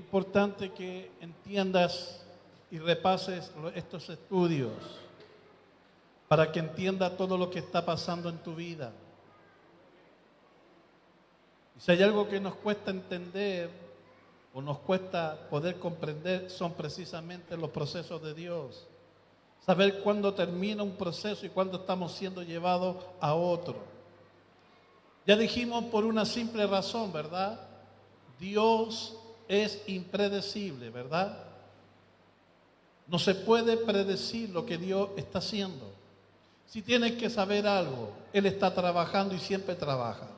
Es importante que entiendas y repases estos estudios para que entiendas todo lo que está pasando en tu vida. Y si hay algo que nos cuesta entender o nos cuesta poder comprender, son precisamente los procesos de Dios. Saber cuándo termina un proceso y cuándo estamos siendo llevados a otro. Ya dijimos por una simple razón, ¿verdad? Dios es impredecible, ¿verdad? No se puede predecir lo que Dios está haciendo. Si tienes que saber algo, Él está trabajando y siempre trabaja.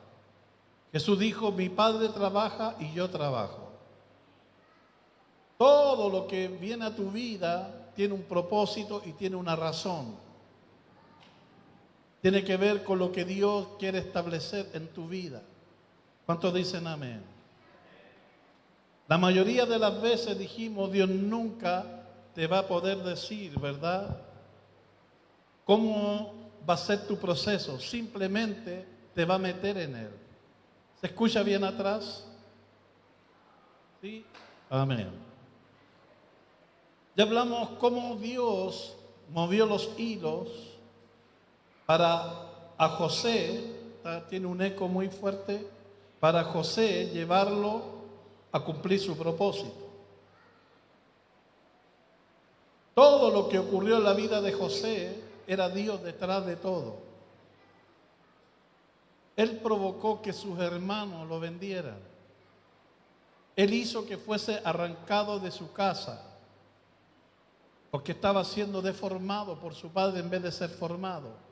Jesús dijo, mi Padre trabaja y yo trabajo. Todo lo que viene a tu vida tiene un propósito y tiene una razón. Tiene que ver con lo que Dios quiere establecer en tu vida. ¿Cuántos dicen amén? La mayoría de las veces dijimos, Dios nunca te va a poder decir, ¿verdad?, cómo va a ser tu proceso. Simplemente te va a meter en él. ¿Se escucha bien atrás? ¿Sí? Amén. Ya hablamos cómo Dios movió los hilos para a José, tiene un eco muy fuerte, para José llevarlo a cumplir su propósito. Todo lo que ocurrió en la vida de José era Dios detrás de todo. Él provocó que sus hermanos lo vendieran. Él hizo que fuese arrancado de su casa, porque estaba siendo deformado por su padre en vez de ser formado.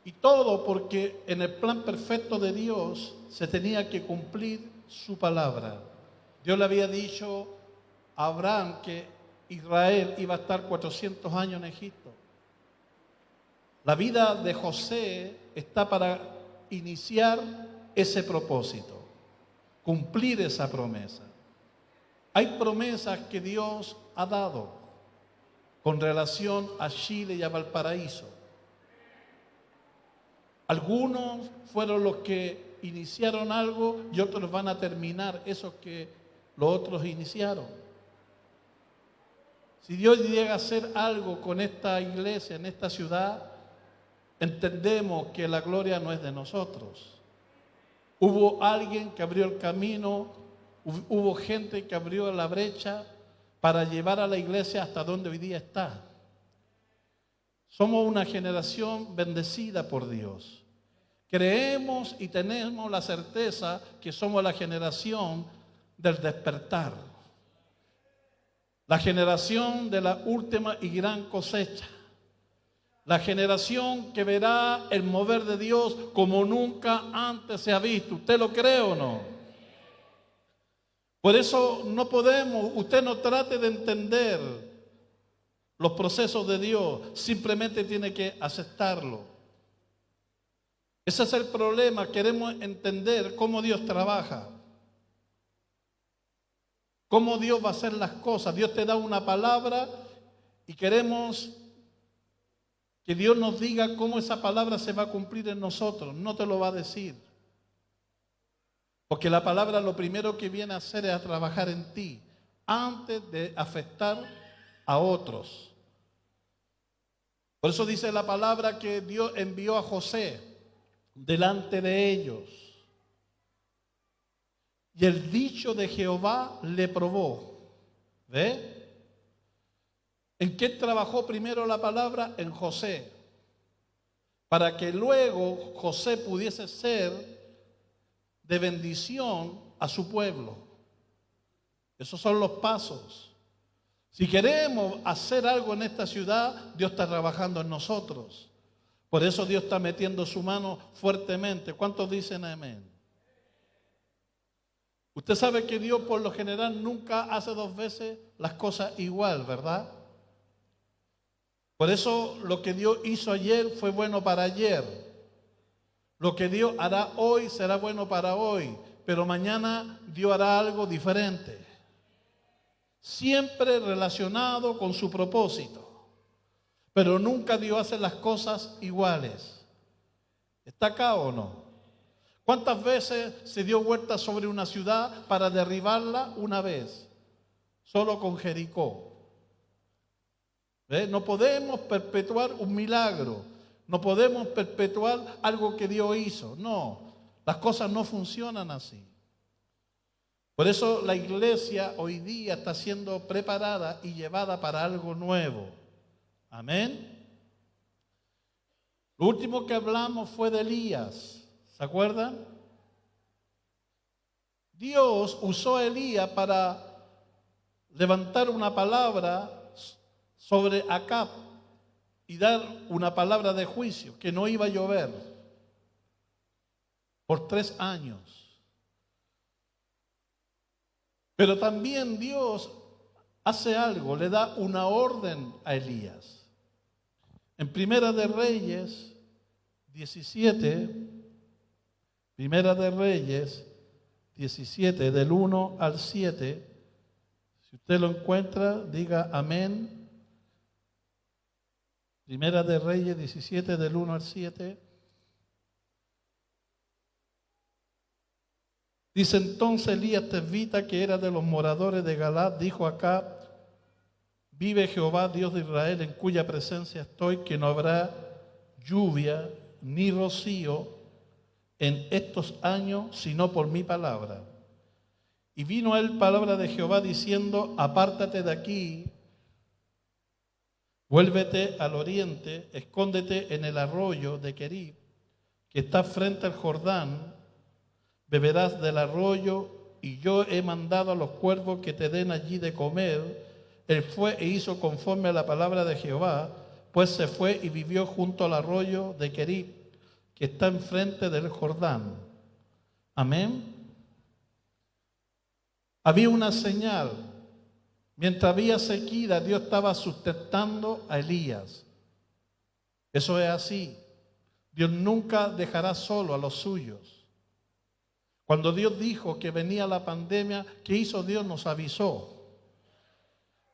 Y todo porque en el plan perfecto de Dios se tenía que cumplir su palabra. Dios le había dicho a Abraham que Israel iba a estar 400 años en Egipto. La vida de José está para iniciar ese propósito, cumplir esa promesa. Hay promesas que Dios ha dado con relación a Chile y a Valparaíso. Algunos fueron los que iniciaron algo y otros van a terminar esos que los otros iniciaron. Si Dios llega a hacer algo con esta iglesia, en esta ciudad, entendemos que la gloria no es de nosotros. Hubo alguien que abrió el camino, hubo gente que abrió la brecha para llevar a la iglesia hasta donde hoy día está. Somos una generación bendecida por Dios. Creemos y tenemos la certeza que somos la generación del despertar. La generación de la última y gran cosecha. La generación que verá el mover de Dios como nunca antes se ha visto. ¿Usted lo cree o no? Por eso no podemos, usted no trate de entender los procesos de Dios, simplemente tiene que aceptarlo. Ese es el problema, queremos entender cómo Dios trabaja, cómo Dios va a hacer las cosas. Dios te da una palabra y queremos que Dios nos diga cómo esa palabra se va a cumplir en nosotros. No te lo va a decir. Porque la palabra lo primero que viene a hacer es a trabajar en ti antes de afectar a otros. Por eso dice la palabra que Dios envió a José delante de ellos. Y el dicho de Jehová le probó. ¿Ve? ¿En qué trabajó primero la palabra? En José. Para que luego José pudiese ser de bendición a su pueblo. Esos son los pasos. Si queremos hacer algo en esta ciudad, Dios está trabajando en nosotros. Por eso Dios está metiendo su mano fuertemente. ¿Cuántos dicen amén? Usted sabe que Dios por lo general nunca hace dos veces las cosas igual, ¿verdad? Por eso lo que Dios hizo ayer fue bueno para ayer. Lo que Dios hará hoy será bueno para hoy. Pero mañana Dios hará algo diferente. Siempre relacionado con su propósito. Pero nunca Dios hace las cosas iguales. ¿Está acá o no? ¿Cuántas veces se dio vuelta sobre una ciudad para derribarla? Una vez, solo con Jericó. No podemos perpetuar un milagro, no podemos perpetuar algo que Dios hizo. No, las cosas no funcionan así. Por eso la iglesia hoy día está siendo preparada y llevada para algo nuevo. Amén. Lo último que hablamos fue de Elías. ¿Se acuerdan? Dios usó a Elías para levantar una palabra sobre Acab y dar una palabra de juicio, que no iba a llover por 3 años. Pero también Dios hace algo, le da una orden a Elías. En Primera de Reyes 17, Primera de Reyes 17, del 1 al 7, si usted lo encuentra, diga amén. Primera de Reyes 17, del 1 al 7. Dice entonces Elías Tesbita, que era de los moradores de Galaad, dijo acá: vive Jehová, Dios de Israel, en cuya presencia estoy, que no habrá lluvia ni rocío en estos años, sino por mi palabra. Y vino a él palabra de Jehová diciendo: apártate de aquí, vuélvete al oriente, escóndete en el arroyo de Querib, que está frente al Jordán, beberás del arroyo, y yo he mandado a los cuervos que te den allí de comer. Él fue e hizo conforme a la palabra de Jehová, pues se fue y vivió junto al arroyo de Querib, que está enfrente del Jordán. Amén. Había una señal. Mientras había sequía, Dios estaba sustentando a Elías. Eso es así. Dios nunca dejará solo a los suyos. Cuando Dios dijo que venía la pandemia, ¿qué hizo Dios? Nos avisó.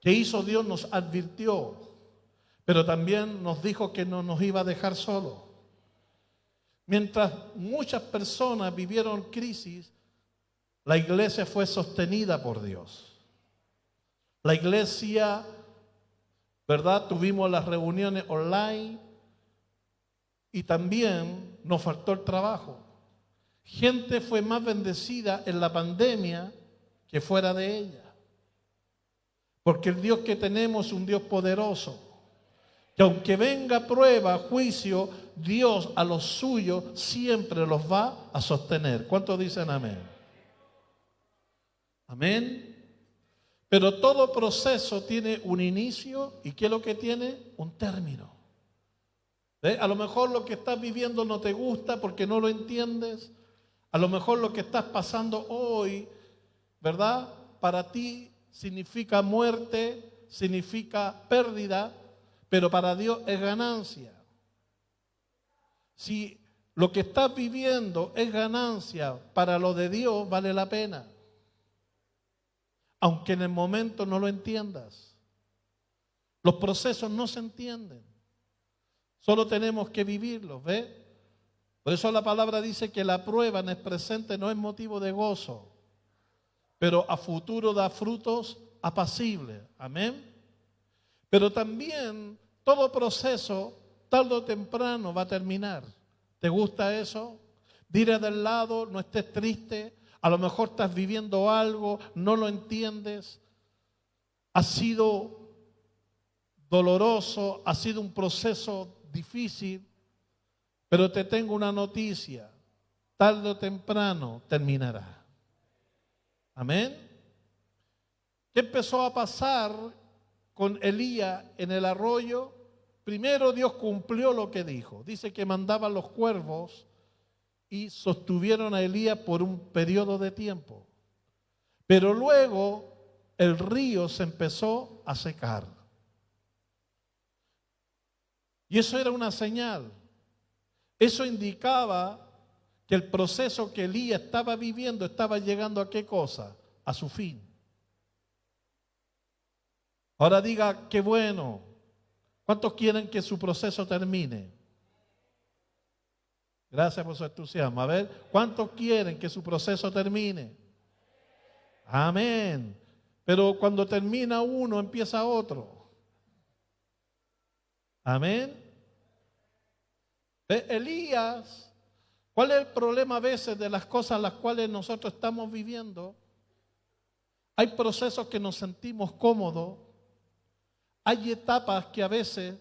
¿Qué hizo Dios? Nos advirtió. Pero también nos dijo que no nos iba a dejar solos. Mientras muchas personas vivieron crisis, la iglesia fue sostenida por Dios. La iglesia, ¿verdad? Tuvimos las reuniones online y también nos faltó el trabajo. Gente fue más bendecida en la pandemia que fuera de ella. Porque el Dios que tenemos es un Dios poderoso. Que aunque venga prueba, juicio, Dios a los suyos siempre los va a sostener. ¿Cuántos dicen amén? Amén. Pero todo proceso tiene un inicio y ¿qué es lo que tiene? Un término. ¿Ve? A lo mejor lo que estás viviendo no te gusta porque no lo entiendes. A lo mejor lo que estás pasando hoy, ¿verdad? Para ti significa muerte, significa pérdida, pero para Dios es ganancia. Si lo que estás viviendo es ganancia para lo de Dios, vale la pena. Aunque en el momento no lo entiendas. Los procesos no se entienden. Solo tenemos que vivirlos, ¿ves? Por eso la palabra dice que la prueba en el presente no es motivo de gozo, pero a futuro da frutos apacibles. Amén. Pero también todo proceso, tarde o temprano, va a terminar. ¿Te gusta eso? Dile del lado, no estés triste. A lo mejor estás viviendo algo, no lo entiendes. Ha sido doloroso, ha sido un proceso difícil, pero te tengo una noticia. Tarde o temprano terminará. Amén. ¿Qué empezó a pasar con Elías en el arroyo? Primero Dios cumplió lo que dijo. Dice que mandaban los cuervos y sostuvieron a Elías por un periodo de tiempo. Pero luego el río se empezó a secar. Y eso era una señal. Eso indicaba que el proceso que Elías estaba viviendo estaba llegando ¿a qué cosa? A su fin. Ahora diga, qué bueno. ¿Cuántos quieren que su proceso termine? Gracias por su entusiasmo. A ver, ¿cuántos quieren que su proceso termine? Amén. Pero cuando termina uno, empieza otro. Amén. Elías, ¿cuál es el problema a veces de las cosas las cuales nosotros estamos viviendo? Hay procesos que nos sentimos cómodos. Hay etapas que a veces,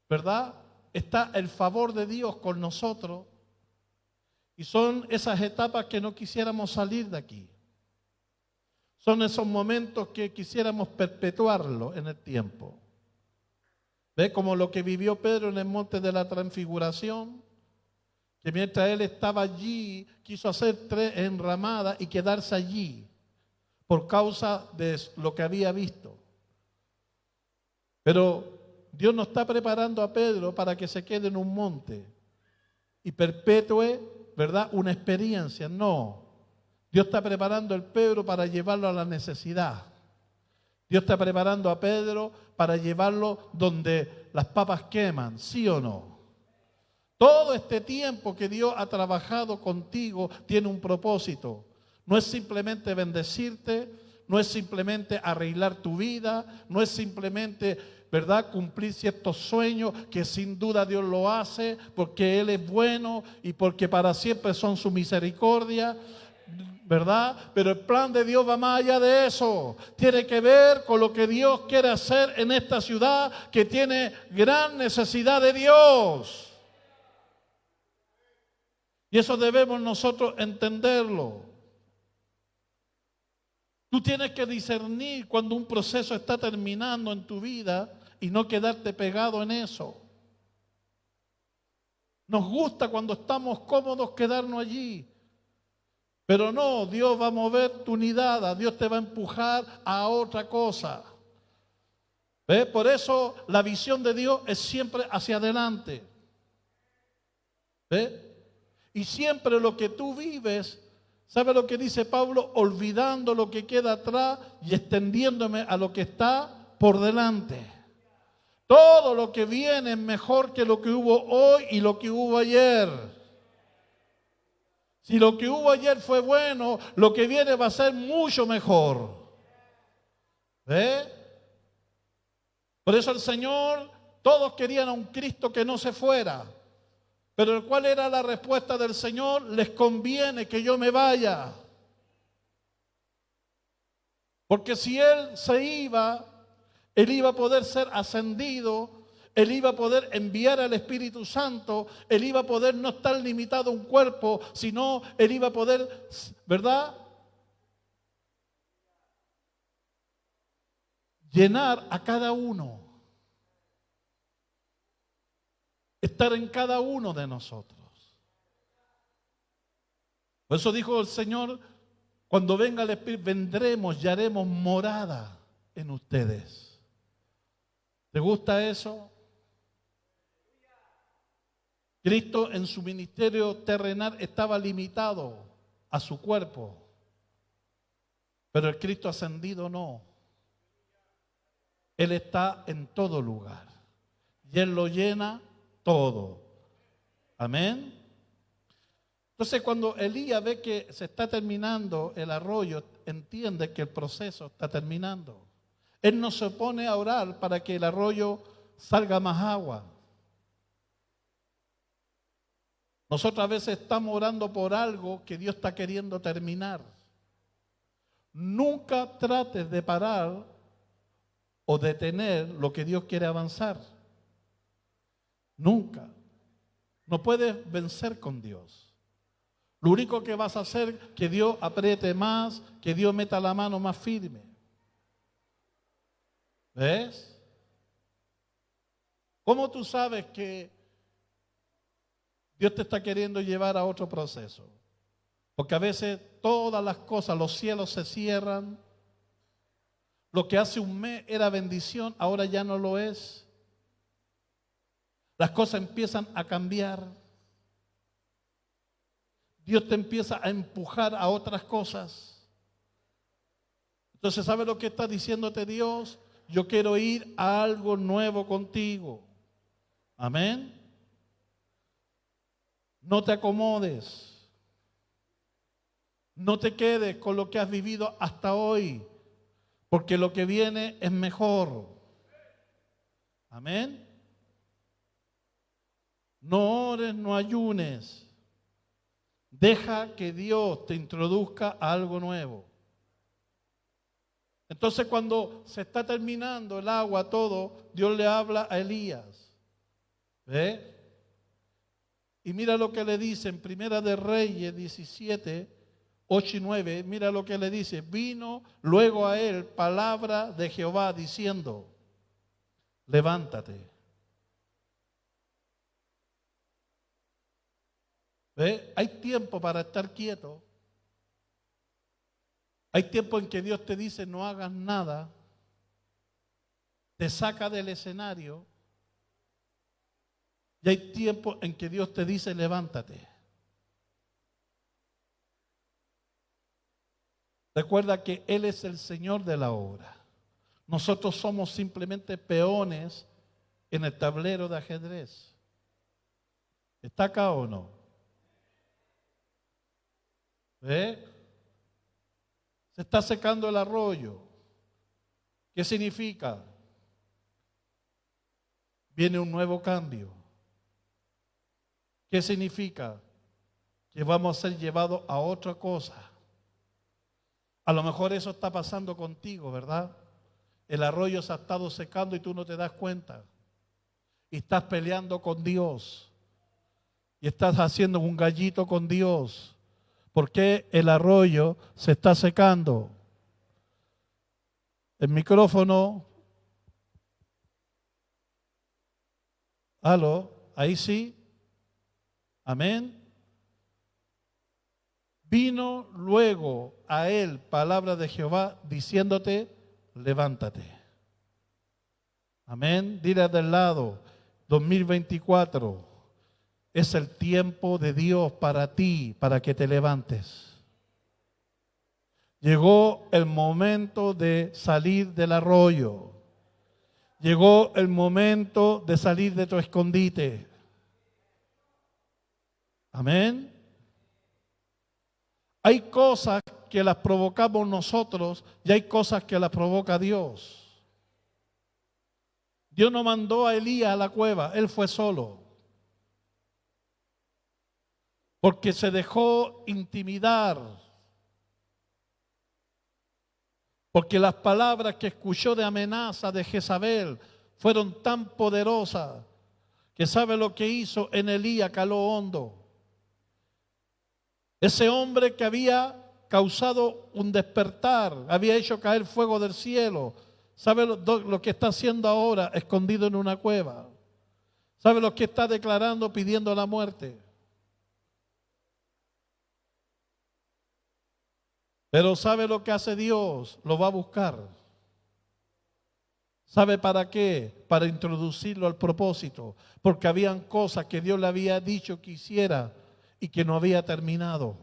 ¿verdad?, está el favor de Dios con nosotros. Y son esas etapas que no quisiéramos salir de aquí. Son esos momentos que quisiéramos perpetuarlo en el tiempo. ¿Ve? Como lo que vivió Pedro en el monte de la transfiguración, que mientras él estaba allí, quiso hacer 3 enramadas y quedarse allí por causa de lo que había visto. Pero Dios no está preparando a Pedro para que se quede en un monte y perpetúe, ¿verdad?, una experiencia. No. Dios está preparando al Pedro para llevarlo a la necesidad. Dios está preparando a Pedro para llevarlo donde las papas queman, ¿sí o no? Todo este tiempo que Dios ha trabajado contigo tiene un propósito. No es simplemente bendecirte, no es simplemente arreglar tu vida, no es simplemente, ¿verdad?, cumplir ciertos sueños, que sin duda Dios lo hace porque Él es bueno y porque para siempre son su misericordia, ¿verdad? Pero el plan de Dios va más allá de eso. Tiene que ver con lo que Dios quiere hacer en esta ciudad que tiene gran necesidad de Dios. Y eso debemos nosotros entenderlo. Tú tienes que discernir cuando un proceso está terminando en tu vida y no quedarte pegado en eso. Nos gusta cuando estamos cómodos quedarnos allí. Pero no, Dios va a mover tu mirada, Dios te va a empujar a otra cosa. ¿Ve? Por eso la visión de Dios es siempre hacia adelante. ¿Ve? Y siempre lo que tú vives, ¿sabe lo que dice Pablo? Olvidando lo que queda atrás y extendiéndome a lo que está por delante. Todo lo que viene es mejor que lo que hubo hoy y lo que hubo ayer. Si lo que hubo ayer fue bueno, lo que viene va a ser mucho mejor. ¿Ve? Por eso el Señor, todos querían a un Cristo que no se fuera. Pero ¿cuál era la respuesta del Señor? Les conviene que yo me vaya. Porque si Él se iba, Él iba a poder ser ascendido, Él iba a poder enviar al Espíritu Santo, Él iba a poder no estar limitado a un cuerpo, sino Él iba a poder, ¿verdad?, llenar a cada uno, estar en cada uno de nosotros. Por eso dijo el Señor, cuando venga el Espíritu, vendremos y haremos morada en ustedes. ¿Te gusta eso? Cristo en su ministerio terrenal estaba limitado a su cuerpo, pero el Cristo ascendido no. Él está en todo lugar y Él lo llena todo. Amén. Entonces cuando Elías ve que se está terminando el arroyo, entiende que el proceso está terminando. Él no se pone a orar para que el arroyo salga más agua. Nosotros a veces estamos orando por algo que Dios está queriendo terminar. Nunca trates de parar o detener lo que Dios quiere avanzar. Nunca. No puedes vencer con Dios. Lo único que vas a hacer es que Dios apriete más, que Dios meta la mano más firme. ¿Ves? ¿Cómo tú sabes que Dios te está queriendo llevar a otro proceso? Porque a veces todas las cosas, los cielos se cierran. Lo que hace un mes era bendición, ahora ya no lo es. Las cosas empiezan a cambiar. Dios te empieza a empujar a otras cosas. Entonces, ¿sabe lo que está diciéndote Dios? Yo quiero ir a algo nuevo contigo. Amén. No te acomodes. No te quedes con lo que has vivido hasta hoy, porque lo que viene es mejor. Amén. No ores, no ayunes. Deja que Dios te introduzca a algo nuevo. Entonces cuando se está terminando el agua, todo, Dios le habla a Elías. ¿Ve? Y mira lo que le dice en Primera de Reyes 17, 8 y 9. Mira lo que le dice. Vino luego a él palabra de Jehová diciendo, levántate. ¿Ve? Hay tiempo para estar quieto. Hay tiempo en que Dios te dice no hagas nada. Te saca del escenario. Y hay tiempo en que Dios te dice levántate. Recuerda que Él es el Señor de la obra. Nosotros somos simplemente peones en el tablero de ajedrez. ¿Está acá o no? ¿Ve? Se está secando el arroyo. ¿Qué significa? Viene un nuevo cambio. ¿Qué significa? Que vamos a ser llevados a otra cosa. A lo mejor eso está pasando contigo, ¿verdad? El arroyo se ha estado secando y tú no te das cuenta. Y estás peleando con Dios. Y estás haciendo un gallito con Dios. ¿Por qué el arroyo se está secando? El micrófono. ¿Aló? Ahí sí. Amén. Vino luego a él palabra de Jehová diciéndote, levántate. Amén. Dile del lado, 2024 es el tiempo de Dios para ti, para que te levantes. Llegó el momento de salir del arroyo. Llegó el momento de salir de tu escondite. Amén. Hay cosas que las provocamos nosotros y hay cosas que las provoca Dios. Dios no mandó a Elías a la cueva, él fue solo. Porque se dejó intimidar. Porque las palabras que escuchó de amenaza de Jezabel fueron tan poderosas que sabe lo que hizo en Elías, caló hondo. Ese hombre que había causado un despertar, había hecho caer fuego del cielo, ¿sabe lo que está haciendo ahora escondido en una cueva? ¿Sabe lo que está declarando pidiendo la muerte? Pero ¿sabe lo que hace Dios? Lo va a buscar. ¿Sabe para qué? Para introducirlo al propósito. Porque habían cosas que Dios le había dicho que hiciera y que no había terminado.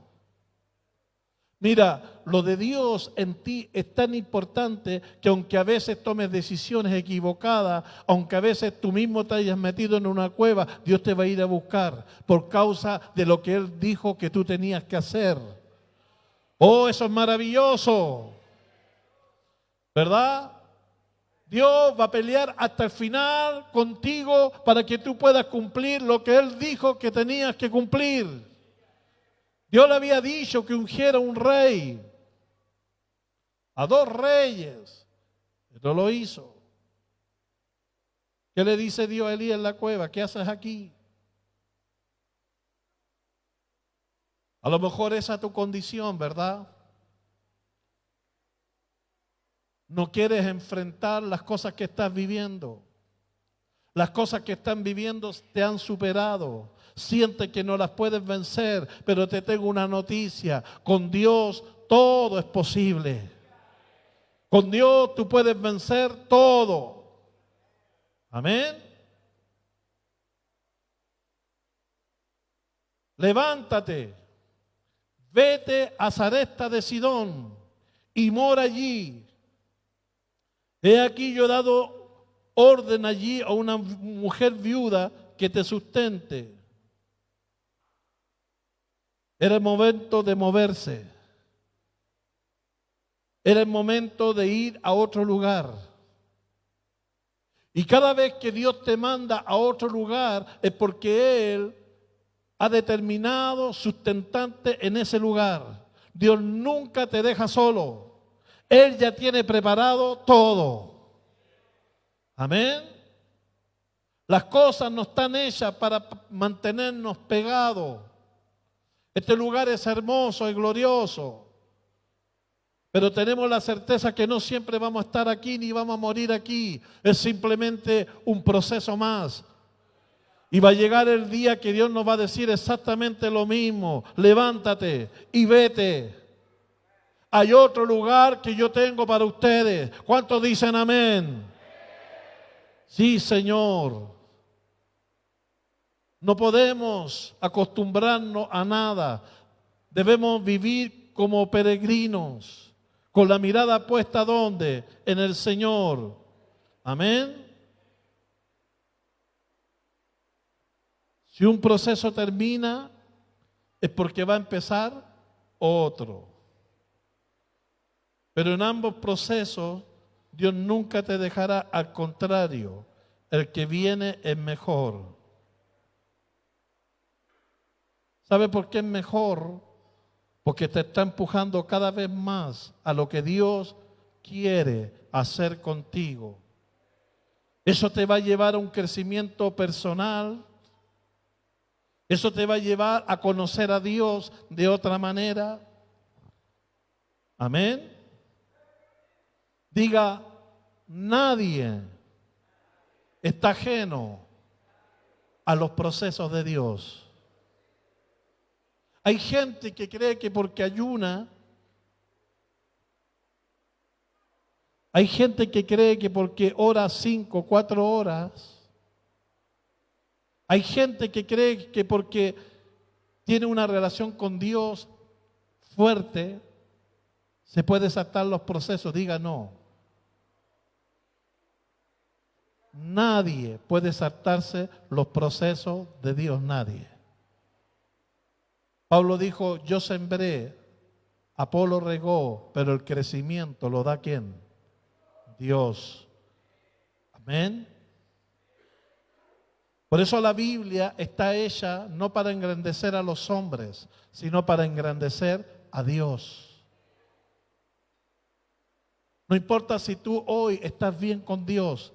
Mira, lo de Dios en ti es tan importante que aunque a veces tomes decisiones equivocadas, aunque a veces tú mismo te hayas metido en una cueva, Dios te va a ir a buscar por causa de lo que Él dijo que tú tenías que hacer. Oh, eso es maravilloso, ¿verdad? Dios va a pelear hasta el final contigo para que tú puedas cumplir lo que Él dijo que tenías que cumplir. Dios le había dicho que ungiera un rey, a 2 reyes, pero lo hizo. ¿Qué le dice Dios a Elías en la cueva? ¿Qué haces aquí? A lo mejor esa es tu condición, ¿verdad? No quieres enfrentar las cosas que estás viviendo. Las cosas que están viviendo te han superado. Sientes que no las puedes vencer, pero te tengo una noticia. Con Dios todo es posible. Con Dios tú puedes vencer todo. Amén. Levántate, vete a Sarepta de Sidón y mora allí. He aquí yo he dado orden allí a una mujer viuda que te sustente. Era el momento de moverse. Era el momento de ir a otro lugar. Y cada vez que Dios te manda a otro lugar es porque Él ha determinado sustentarte en ese lugar. Dios nunca te deja solo. Él ya tiene preparado todo. Amén. Las cosas no están hechas para mantenernos pegados. Este lugar es hermoso y glorioso. Pero tenemos la certeza que no siempre vamos a estar aquí ni vamos a morir aquí. Es simplemente un proceso más. Y va a llegar el día que Dios nos va a decir exactamente lo mismo. Levántate y vete. Hay otro lugar que yo tengo para ustedes. ¿Cuántos dicen amén? Sí, Señor. No podemos acostumbrarnos a nada. Debemos vivir como peregrinos, con la mirada puesta ¿dónde? En el Señor. Amén. Si un proceso termina, es porque va a empezar otro. Pero en ambos procesos, Dios nunca te dejará, al contrario, el que viene es mejor. ¿Sabe por qué es mejor? Porque te está empujando cada vez más a lo que Dios quiere hacer contigo. Eso te va a llevar a un crecimiento personal. Eso te va a llevar a conocer a Dios de otra manera. Amén. Diga, nadie está ajeno a los procesos de Dios. Hay gente que cree que porque ayuna, hay gente que cree que porque ora 5, 4 horas, hay gente que cree que porque tiene una relación con Dios fuerte, se puede saltar los procesos. Diga no. Nadie puede saltarse los procesos de Dios, nadie. Pablo dijo, yo sembré, Apolo regó, pero el crecimiento lo da ¿quién? Dios. Amén. Por eso la Biblia está hecha no para engrandecer a los hombres, sino para engrandecer a Dios. No importa si tú hoy estás bien con Dios,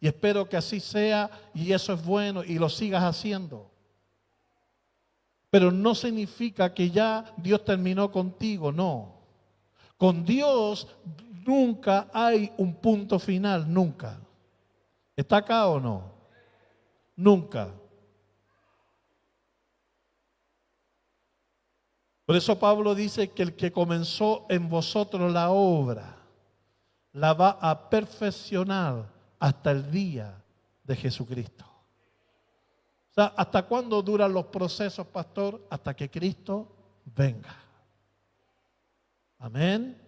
y espero que así sea, y eso es bueno, y lo sigas haciendo. Pero no significa que ya Dios terminó contigo, no. Con Dios nunca hay un punto final, nunca. ¿Está acá o no? Nunca. Por eso Pablo dice que el que comenzó en vosotros la obra, la va a perfeccionar hasta el día de Jesucristo. O sea, ¿hasta cuándo duran los procesos, pastor? Hasta que Cristo venga. Amén.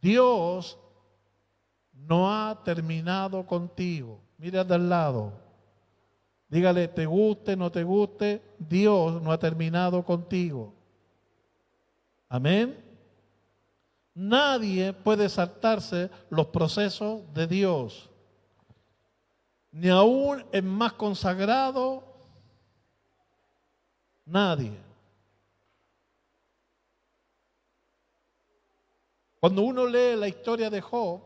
Dios no ha terminado contigo. Mira de al lado. Dígale, te guste, no te guste, Dios no ha terminado contigo. Amén. Nadie puede saltarse los procesos de Dios. Ni aún el más consagrado, nadie. Cuando uno lee la historia de Job,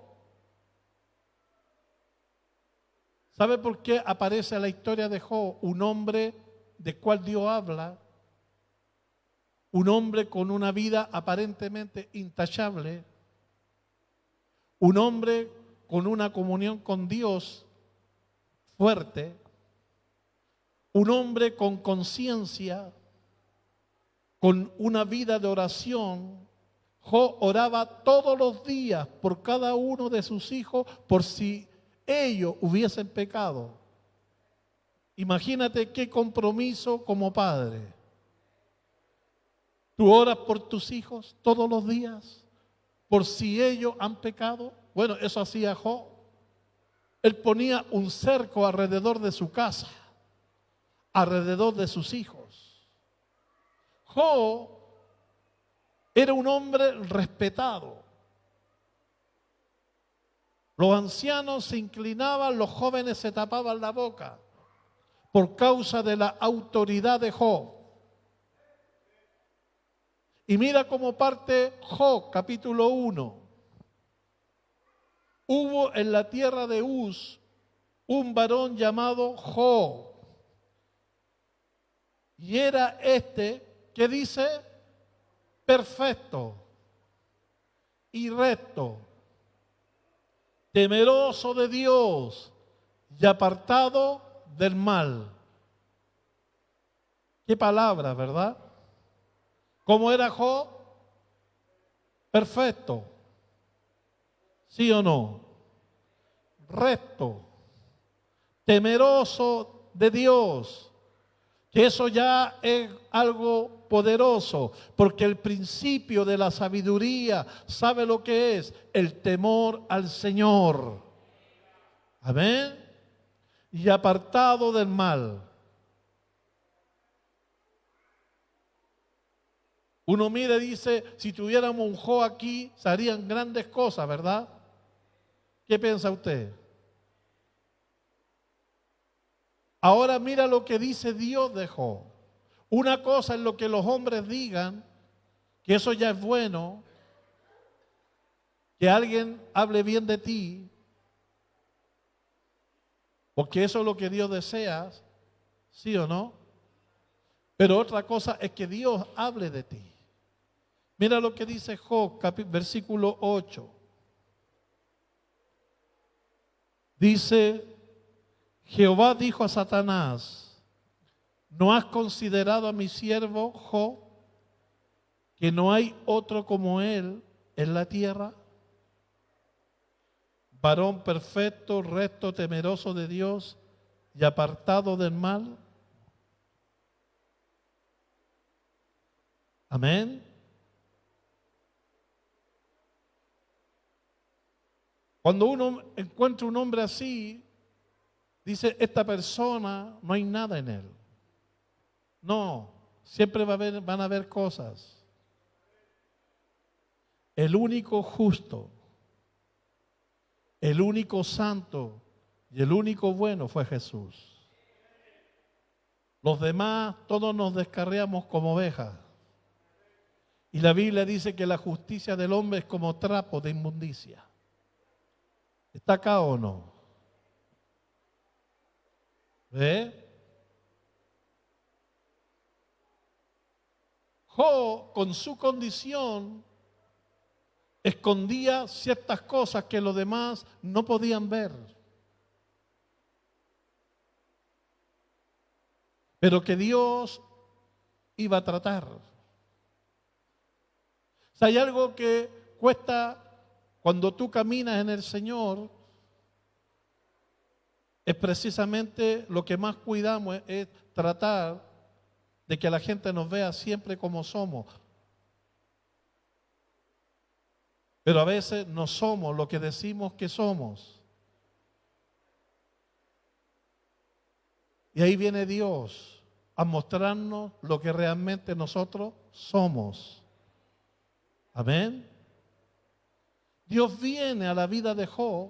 ¿sabe por qué aparece la historia de Job? Un hombre del cual Dios habla, un hombre con una vida aparentemente intachable, un hombre con una comunión con Dios fuerte, un hombre con conciencia, con una vida de oración. Job oraba todos los días por cada uno de sus hijos, por si ellos hubiesen pecado. Imagínate qué compromiso como padre. ¿Tú oras por tus hijos todos los días? ¿Por si ellos han pecado? Bueno, eso hacía Job. Él ponía un cerco alrededor de su casa. alrededor de sus hijos. Job era un hombre respetado. Los ancianos se inclinaban, los jóvenes se tapaban la boca por causa de la autoridad de Job. Y mira cómo parte Job, capítulo 1. Hubo en la tierra de Uz un varón llamado Job. Y era que dice, perfecto y recto, temeroso de Dios y apartado del mal. Qué palabra, ¿verdad? ¿Cómo era Job? Perfecto. ¿Sí o no? Recto. Temeroso de Dios. Que eso ya es algo poderoso, porque el principio de la sabiduría, ¿sabe lo que es? El temor al Señor. Amén. Y apartado del mal. Uno mira y dice, si tuviéramos un Job aquí, se harían grandes cosas, ¿verdad? ¿Qué piensa usted? Ahora mira lo que dice Dios de Job. Una cosa es lo que los hombres digan, que eso ya es bueno, que alguien hable bien de ti, porque eso es lo que Dios desea, ¿sí o no? Pero otra cosa es que Dios hable de ti. Mira lo que dice Job, versículo 8. Dice, Jehová dijo a Satanás, ¿no has considerado a mi siervo Job, que no hay otro como él en la tierra? Varón perfecto, recto, temeroso de Dios y apartado del mal. Amén. Cuando uno encuentra un hombre así, dice, esta persona no hay nada en él. No, siempre van a haber cosas. El único justo, el único santo y el único bueno fue Jesús. Los demás, todos nos descarriamos como ovejas. Y la Biblia dice que la justicia del hombre es como trapo de inmundicia. ¿Está acá o no? ¿Ve? Job, con su condición, escondía ciertas cosas que los demás no podían ver. Pero que Dios iba a tratar. O sea, hay algo que cuesta cuando tú caminas en el Señor, es precisamente lo que más cuidamos, es tratar de que la gente nos vea siempre como somos. Pero a veces no somos lo que decimos que somos. Y ahí viene Dios a mostrarnos lo que realmente nosotros somos. Amén. Dios viene a la vida de Job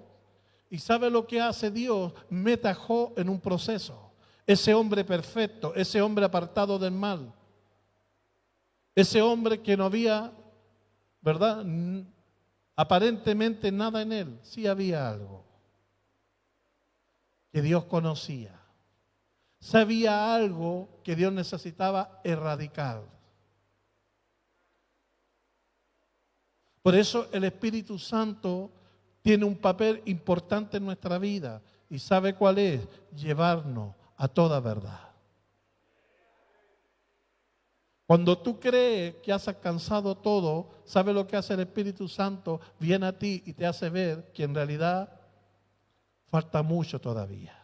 y ¿sabe lo que hace Dios? Mete a Job en un proceso. Ese hombre perfecto, ese hombre apartado del mal, ese hombre que no había, ¿verdad? Aparentemente nada en él, sí había algo que Dios conocía. Sabía algo que Dios necesitaba erradicar. Por eso el Espíritu Santo tiene un papel importante en nuestra vida. ¿Y sabe cuál es? Llevarnos a toda verdad. Cuando tú crees que has alcanzado todo, ¿sabe lo que hace el Espíritu Santo? Viene a ti y te hace ver que en realidad falta mucho todavía.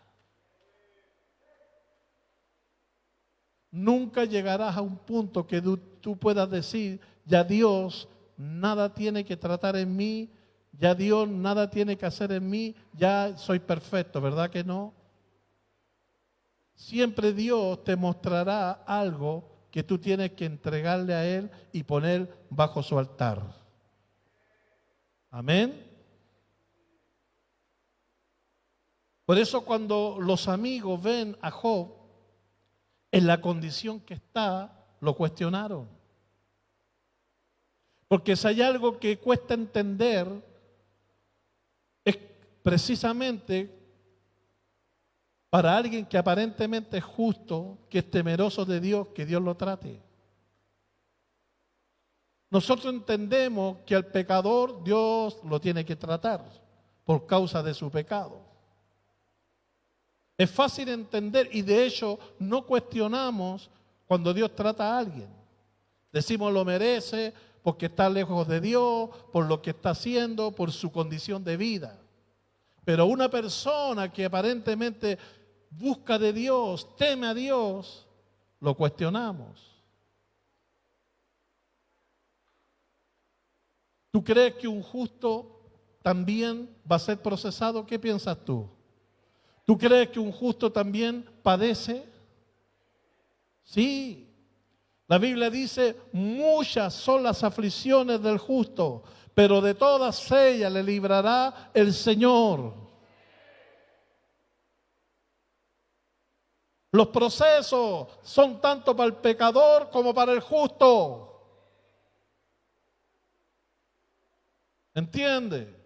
Nunca llegarás a un punto que tú puedas decir, ya Dios nada tiene que tratar en mí, ya Dios nada tiene que hacer en mí, ya soy perfecto, ¿verdad que no? siempre Dios te mostrará algo que tú tienes que entregarle a Él y poner bajo su altar. Amén. Por eso cuando los amigos ven a Job en la condición que está, lo cuestionaron. Porque si hay algo que cuesta entender, es precisamente para alguien que aparentemente es justo, que es temeroso de Dios, que Dios lo trate. Nosotros entendemos que al pecador Dios lo tiene que tratar por causa de su pecado. Es fácil entender y de hecho no cuestionamos cuando Dios trata a alguien. Decimos lo merece porque está lejos de Dios, por lo que está haciendo, por su condición de vida. Pero una persona que aparentemente busca de Dios, teme a Dios, lo cuestionamos. ¿Tú crees que un justo también va a ser procesado? ¿Qué piensas tú? ¿Tú crees que un justo también padece? Sí. La Biblia dice, muchas son las aflicciones del justo, pero de todas ellas le librará el Señor. Los procesos son tanto para el pecador como para el justo. ¿Entiende?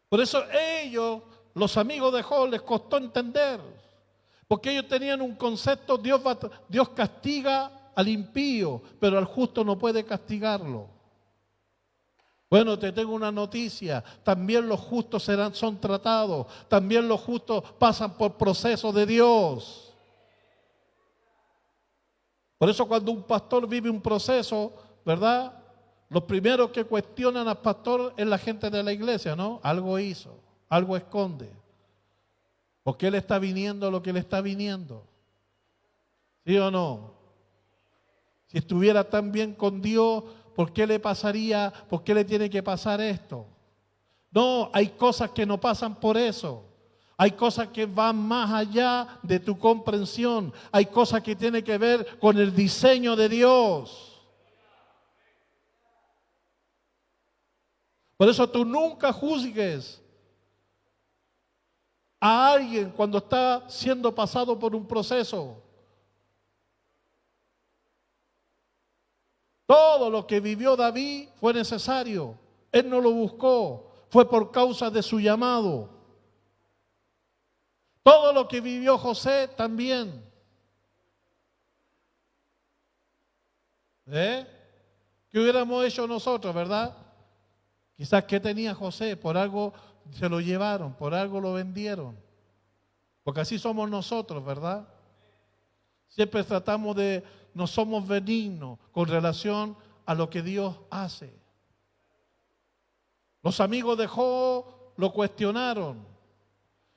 Por eso ellos, los amigos de Job, les costó entender. Porque ellos tenían un concepto, Dios castiga al impío, pero al justo no puede castigarlo. Bueno, te tengo una noticia, también los justos son tratados, también los justos pasan por procesos de Dios. Por eso cuando un pastor vive un proceso, ¿verdad? Los primeros que cuestionan al pastor es la gente de la iglesia, ¿no? Algo hizo, algo esconde. ¿Por qué le está viniendo lo que le está viniendo? ¿Sí o no? Si estuviera tan bien con Dios, ¿por qué le pasaría, por qué le tiene que pasar esto? No, hay cosas que no pasan por eso. Hay cosas que van más allá de tu comprensión. Hay cosas que tienen que ver con el diseño de Dios. Por eso tú nunca juzgues a alguien cuando está siendo pasado por un proceso. Todo lo que vivió David fue necesario. Él no lo buscó, fue por causa de su llamado. Todo lo que vivió José también. ¿Qué hubiéramos hecho nosotros, verdad? Quizás ¿qué tenía José? Por algo se lo llevaron, por algo lo vendieron. Porque así somos nosotros, ¿verdad? Siempre tratamos de, no somos benignos con relación a lo que Dios hace. Los amigos de Job lo cuestionaron,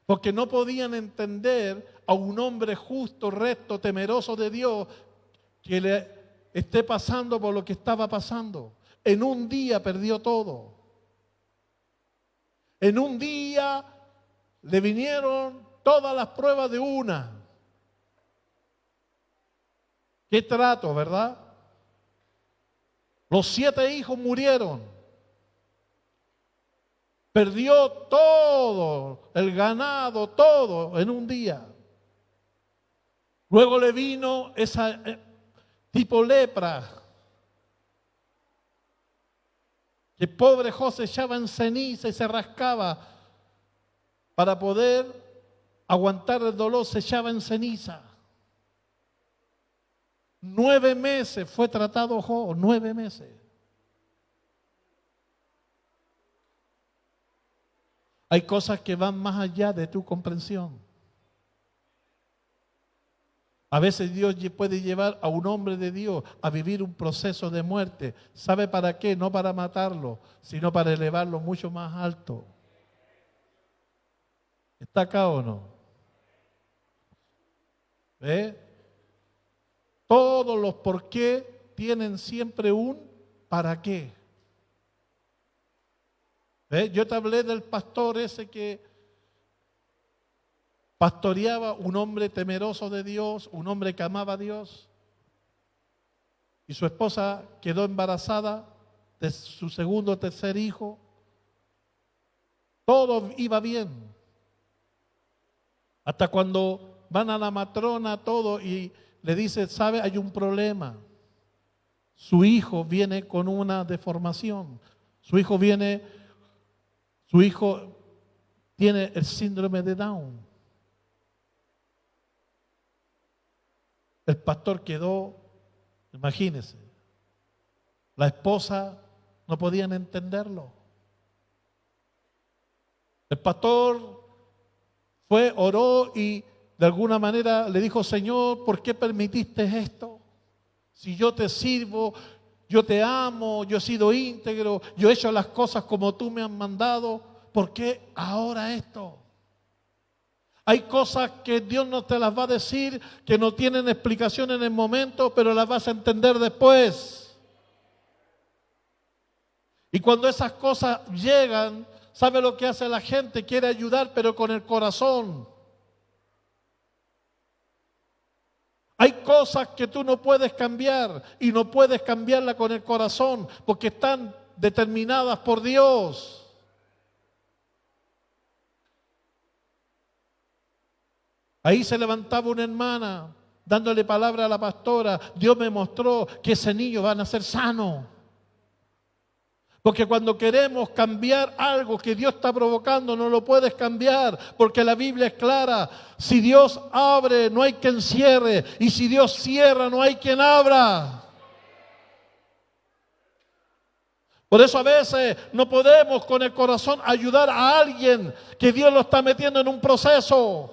porque no podían entender a un hombre justo, recto, temeroso de Dios, que le esté pasando por lo que estaba pasando. En un día perdió todo. En un día le vinieron todas las pruebas de una. Qué trato, ¿verdad? Los 7 hijos murieron. Perdió todo, el ganado, todo en un día. Luego le vino esa tipo lepra. Que pobre José echaba en ceniza y se rascaba para poder aguantar el dolor, se echaba en ceniza. 9 meses fue tratado Job, 9 meses. Hay cosas que van más allá de tu comprensión. A veces Dios puede llevar a un hombre de Dios a vivir un proceso de muerte. ¿Sabe para qué? No para matarlo, sino para elevarlo mucho más alto. ¿Está acá o no? Todos los por qué tienen siempre un para qué. Yo te hablé del pastor ese que pastoreaba un hombre temeroso de Dios, un hombre que amaba a Dios, y su esposa quedó embarazada de su segundo o tercer hijo. Todo iba bien. Hasta cuando van a la matrona, todo, y le dice, ¿sabe? Hay un problema. Su hijo viene con una deformación. Su hijo tiene el síndrome de Down. El pastor quedó, imagínese, la esposa no podían entenderlo. El pastor fue, oró y de alguna manera le dijo, Señor, ¿por qué permitiste esto? Si yo te sirvo, yo te amo, yo he sido íntegro, yo he hecho las cosas como tú me has mandado, ¿por qué ahora esto? Hay cosas que Dios no te las va a decir, que no tienen explicación en el momento, pero las vas a entender después. Y cuando esas cosas llegan, ¿sabe lo que hace la gente? Quiere ayudar, pero con el corazón. Hay cosas que tú no puedes cambiar y no puedes cambiarlas con el corazón porque están determinadas por Dios. Ahí se levantaba una hermana dándole palabra a la pastora. Dios me mostró que ese niño va a nacer sano. Porque cuando queremos cambiar algo que Dios está provocando, no lo puedes cambiar, porque la Biblia es clara. Si Dios abre, no hay quien cierre, y si Dios cierra, no hay quien abra. Por eso a veces no podemos con el corazón ayudar a alguien que Dios lo está metiendo en un proceso.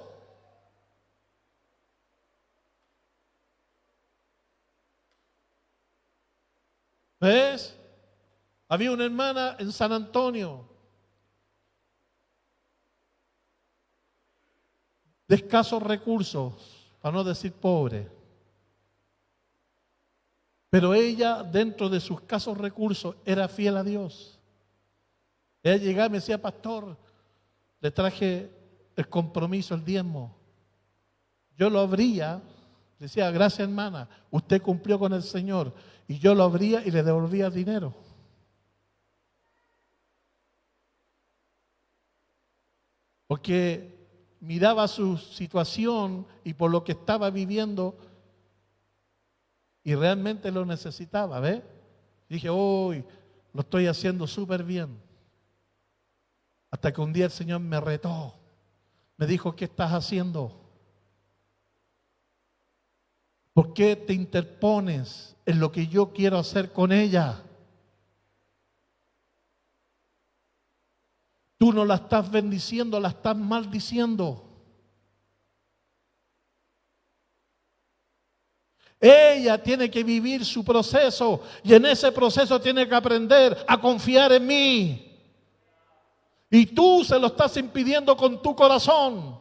¿Ves? Había una hermana en San Antonio de escasos recursos, para no decir pobre. Pero ella, dentro de sus escasos recursos, era fiel a Dios. Ella llegaba y me decía, pastor, le traje el compromiso, el diezmo. Yo lo abría, decía, gracias hermana, usted cumplió con el Señor. Y yo lo abría y le devolvía el dinero. Porque miraba su situación y por lo que estaba viviendo y realmente lo necesitaba, ¿ves? Dije, hoy lo estoy haciendo súper bien. Hasta que un día el Señor me retó. Me dijo, ¿qué estás haciendo? ¿Por qué te interpones en lo que yo quiero hacer con ella? Tú no la estás bendiciendo, la estás maldiciendo. Ella tiene que vivir su proceso y en ese proceso tiene que aprender a confiar en mí. Y tú se lo estás impidiendo con tu corazón.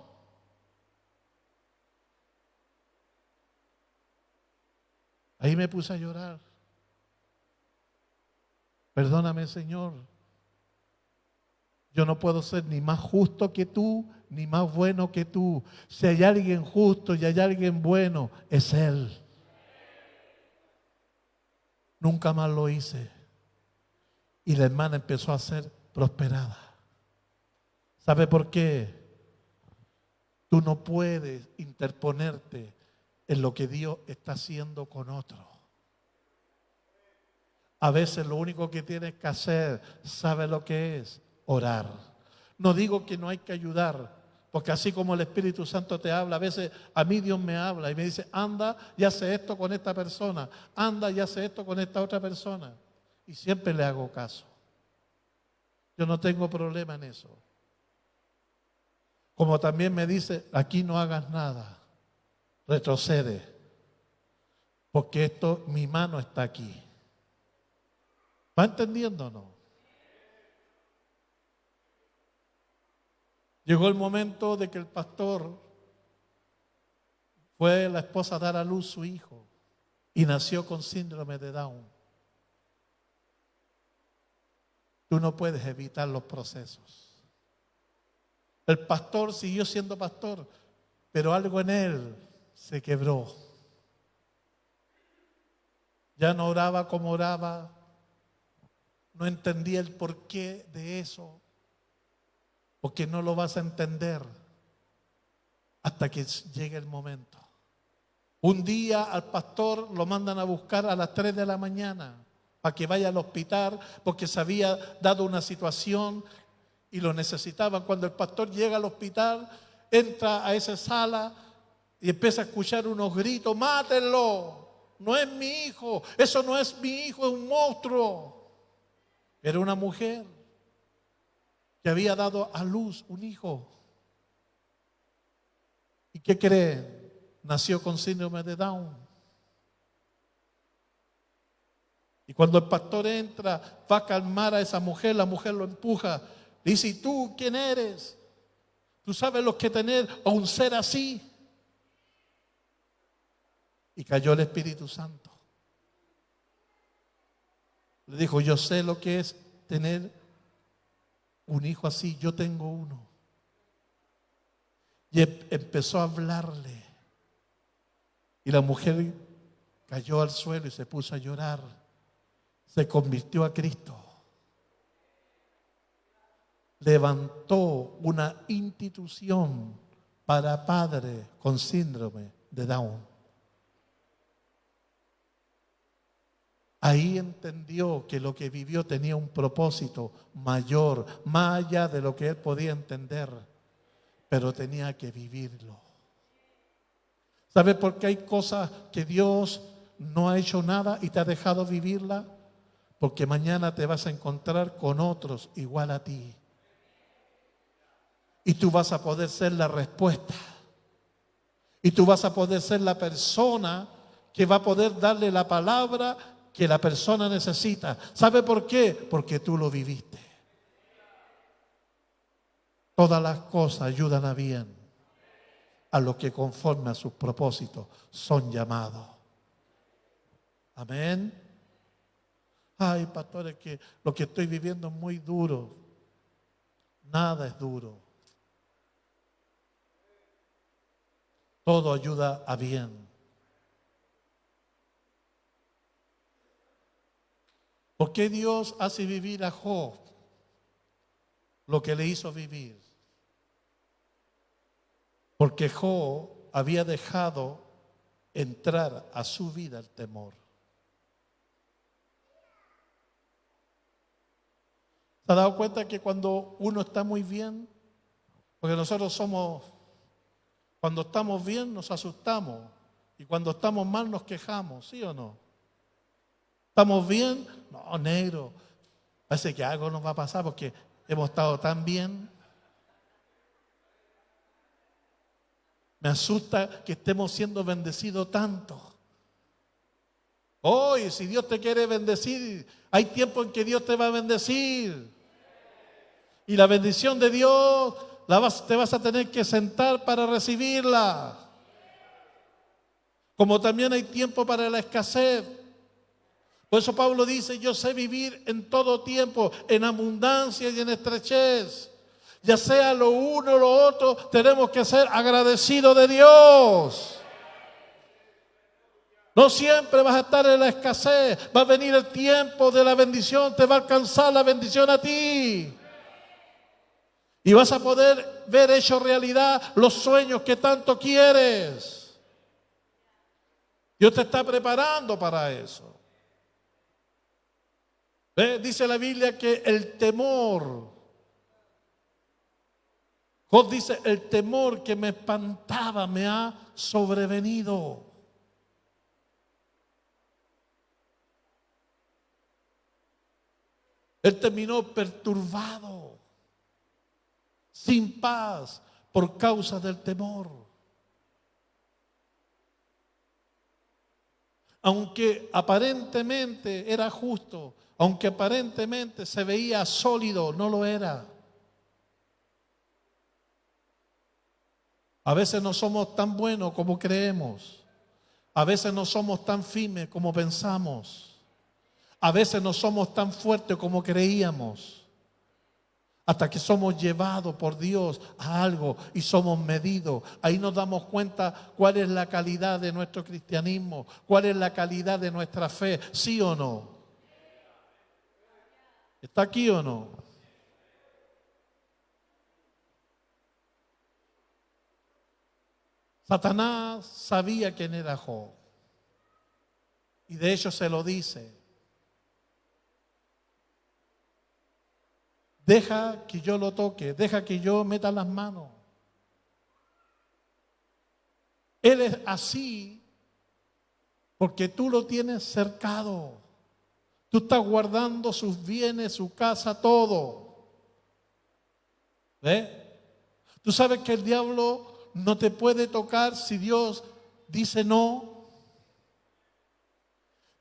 Ahí me puse a llorar. Perdóname, Señor. Yo no puedo ser ni más justo que tú, ni más bueno que tú. Si hay alguien justo y hay alguien bueno, es Él. Nunca más lo hice. Y la hermana empezó a ser prosperada. ¿Sabe por qué? Tú no puedes interponerte en lo que Dios está haciendo con otro. A veces lo único que tienes que hacer, ¿sabe lo que es? Orar. No digo que no hay que ayudar, porque así como el Espíritu Santo te habla, a veces a mí Dios me habla y me dice, anda y hace esto con esta persona, anda y hace esto con esta otra persona. Y siempre le hago caso. Yo no tengo problema en eso. Como también me dice, aquí no hagas nada, retrocede, porque mi mano está aquí. ¿Va entendiendo o no? Llegó el momento de que el pastor fue la esposa a dar a luz su hijo y nació con síndrome de Down. Tú no puedes evitar los procesos. El pastor siguió siendo pastor, pero algo en él se quebró. Ya no oraba como oraba, no entendía el porqué de eso, porque no lo vas a entender hasta que llegue el momento. Un día al pastor lo mandan a buscar a las 3 de la mañana para que vaya al hospital porque se había dado una situación y lo necesitaban. Cuando el pastor llega al hospital, entra a esa sala y empieza a escuchar unos gritos: mátenlo, no es mi hijo, eso no es mi hijo, es un monstruo. Era una mujer que había dado a luz un hijo. ¿Y qué creen? Nació con síndrome de Down. Y cuando el pastor entra, va a calmar a esa mujer, la mujer lo empuja. Le dice: ¿y tú quién eres? ¿Tú sabes lo que es tener a un ser así? Y cayó el Espíritu Santo. Le dijo: yo sé lo que es tener un hijo así, yo tengo uno. Y empezó a hablarle. Y la mujer cayó al suelo y se puso a llorar. Se convirtió a Cristo. Levantó una institución para padres con síndrome de Down. Ahí entendió que lo que vivió tenía un propósito mayor, más allá de lo que él podía entender, pero tenía que vivirlo. ¿Sabe por qué hay cosas que Dios no ha hecho nada y te ha dejado vivirla? Porque mañana te vas a encontrar con otros igual a ti. Y tú vas a poder ser la respuesta. Y tú vas a poder ser la persona que va a poder darle la palabra que la persona necesita. ¿Sabe por qué? Porque tú lo viviste. Todas las cosas ayudan a bien a los que conforme a sus propósitos son llamados. Amén. Ay, pastor, es que lo que estoy viviendo es muy duro. Nada es duro. Todo ayuda a bien. ¿Por qué Dios hace vivir a Job lo que le hizo vivir? Porque Job había dejado entrar a su vida el temor. ¿Se ha dado cuenta que cuando uno está muy bien, porque nosotros cuando estamos bien nos asustamos y cuando estamos mal nos quejamos, ¿sí o no? ¿Estamos bien? No, negro, parece que algo nos va a pasar porque hemos estado tan bien. Me asusta que estemos siendo bendecidos tanto. Hoy, si Dios te quiere bendecir, hay tiempo en que Dios te va a bendecir. Y la bendición de Dios te vas a tener que sentar para recibirla. Como también hay tiempo para la escasez. Por eso Pablo dice: yo sé vivir en todo tiempo, en abundancia y en estrechez. Ya sea lo uno o lo otro, tenemos que ser agradecidos de Dios. No siempre vas a estar en la escasez. Va a venir el tiempo de la bendición, te va a alcanzar la bendición a ti. Y vas a poder ver hecho realidad los sueños que tanto quieres. Dios te está preparando para eso. Dice la Biblia que el temor, Job dice: el temor que me espantaba me ha sobrevenido. Él terminó perturbado, sin paz, por causa del temor. Aunque aparentemente era justo, aunque aparentemente se veía sólido, no lo era. A veces no somos tan buenos como creemos. A veces no somos tan firmes como pensamos. A veces no somos tan fuertes como creíamos. hasta que somos llevados por Dios a algo y somos medidos. Ahí nos damos cuenta cuál es la calidad de nuestro cristianismo, cuál es la calidad de nuestra fe, ¿sí o no? ¿Está aquí o no? Satanás sabía quién era Job y de hecho se lo dice. Deja que yo lo toque, deja que yo meta las manos. Él es así porque tú lo tienes cercado. Tú estás guardando sus bienes, su casa, todo. ¿Ves? Tú sabes que el diablo no te puede tocar si Dios dice no.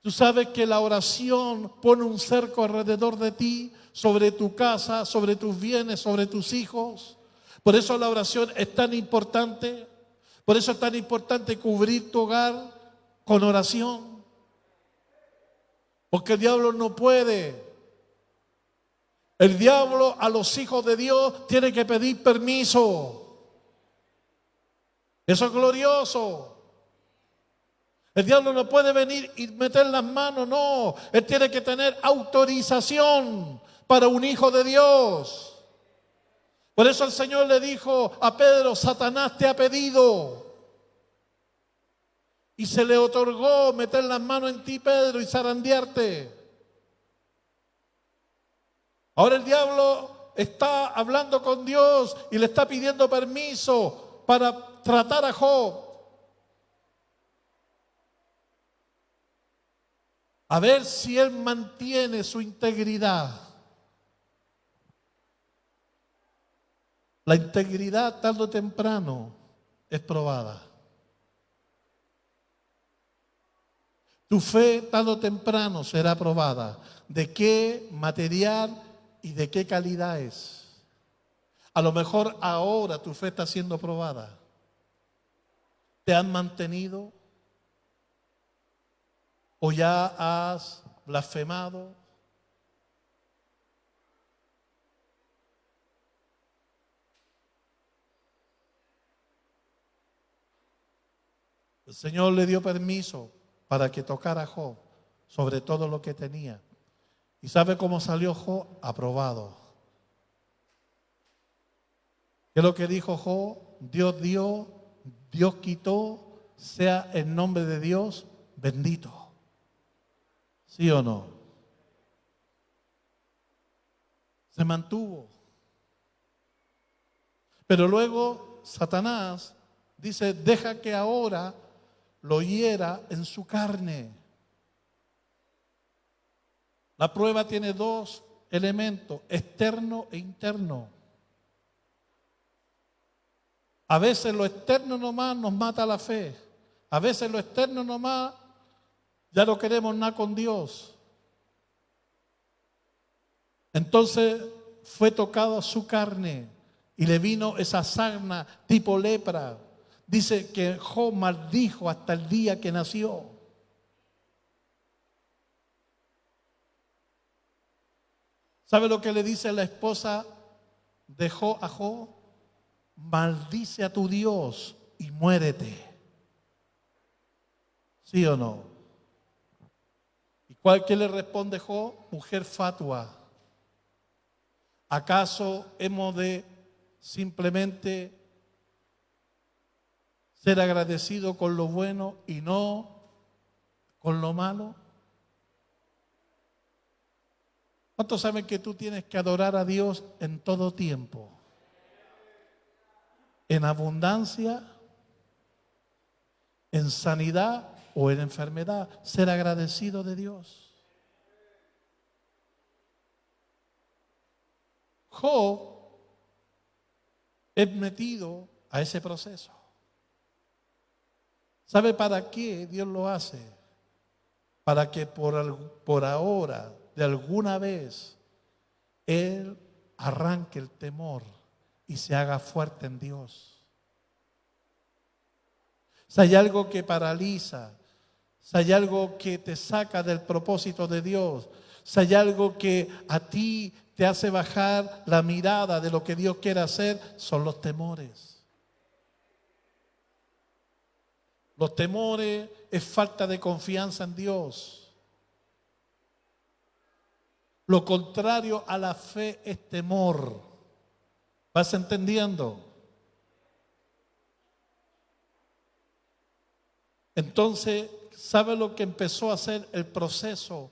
Tú sabes que la oración pone un cerco alrededor de ti, sobre tu casa, sobre tus bienes, sobre tus hijos. Por eso la oración es tan importante. Por eso es tan importante cubrir tu hogar con oración. Porque el diablo no puede. El diablo a los hijos de Dios tiene que pedir permiso. Eso es glorioso. El diablo no puede venir y meter las manos, no. Él tiene que tener autorización para un hijo de Dios. Por eso el Señor le dijo a Pedro, Satanás te ha pedido. Y se le otorgó meter las manos en ti, Pedro, y zarandearte. Ahora el diablo está hablando con Dios y le está pidiendo permiso para tratar a Job. A ver si él mantiene su integridad. La integridad tarde o temprano es probada. Tu fe tarde o temprano será probada. ¿De qué material y de qué calidad es? A lo mejor ahora tu fe está siendo probada. ¿Te han mantenido? ¿O ya has blasfemado? El Señor le dio permiso para que tocara a Job sobre todo lo que tenía. ¿Y sabe cómo salió Job? Aprobado. ¿Qué es lo que dijo Job? Dios dio, Dios quitó, sea el nombre de Dios bendito. ¿Sí o no? Se mantuvo. Pero luego Satanás dice, deja que ahora lo hiera en su carne. La prueba tiene dos elementos, externo e interno. A veces lo externo nomás nos mata la fe. A veces lo externo nomás ya no queremos nada con Dios. Entonces fue tocado su carne y le vino esa sarna tipo lepra. Dice que Job maldijo hasta el día que nació. ¿Sabe lo que le dice la esposa de Job a Job? Maldice a tu Dios y muérete. ¿Sí o no? ¿Y cuál que le responde Job? Mujer fatua. ¿Acaso hemos de simplemente ser agradecidos con lo bueno y no con lo malo? ¿Cuántos saben que tú tienes que adorar a Dios en todo tiempo? En abundancia, en sanidad o en enfermedad. Ser agradecido de Dios. Job es metido a ese proceso. ¿Sabe para qué Dios lo hace? Para que por ahora, de alguna vez, Él arranque el temor y se haga fuerte en Dios. Si hay algo que paraliza, si hay algo que te saca del propósito de Dios, si hay algo que a ti te hace bajar la mirada de lo que Dios quiere hacer son los temores. Los temores es falta de confianza en Dios. Lo contrario a la fe es temor. ¿Vas entendiendo? Entonces, ¿sabe lo que empezó a hacer el proceso